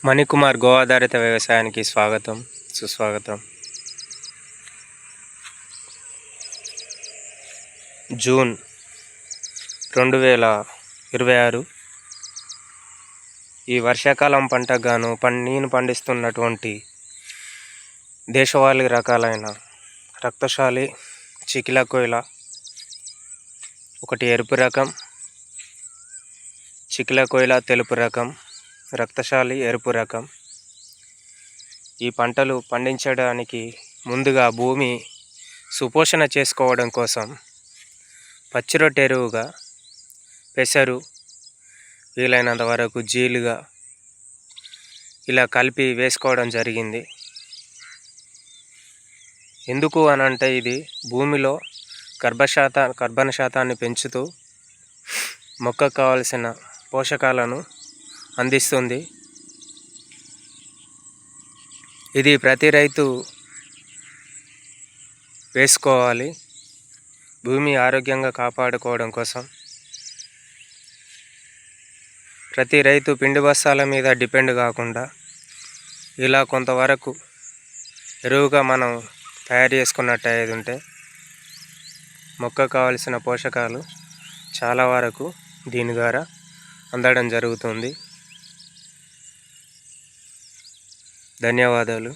Manikumar go ఆధారిత వ్యవసాయానికి స్వాగతం, సుస్వాగతం. జూన్ 2026 ఈ వర్షాకాలం పంటకు గాను నేను పండిస్తున్నటువంటి దేశవాళీ రకాలైన రక్తశాలి, చికిలా కోయిల, ఒకటి ఎరుపు రకం, చికిలా కోయిల తెలుపు రకం, రక్తశాలి ఎరుపు రకం. ఈ పంటలు పండించడానికి ముందుగా భూమి సుపోషణ చేసుకోవడం కోసం పచ్చిరొట్ట ఎరువుగా పెసరు, వీలైనంత వరకు జీలుగా ఇలా కలిపి వేసుకోవడం జరిగింది. ఎందుకు అనంటే ఇది భూమిలో కర్బన శాతాన్ని పెంచుతూ మొక్కకు కావలసిన పోషకాలను అందిస్తుంది. ఇది ప్రతి రైతు వేసుకోవాలి భూమి ఆరోగ్యంగా కాపాడుకోవడం కోసం. ప్రతి రైతు పిండి బస్తాల మీద డిపెండ్ కాకుండా ఇలా కొంతవరకు ఎరువుగా మనం తయారు చేసుకున్నట్టు ఉంటే మొక్కకు కావలసిన పోషకాలు చాలా వరకు దీని ద్వారా అందడం జరుగుతుంది. ధన్యవాదాలు.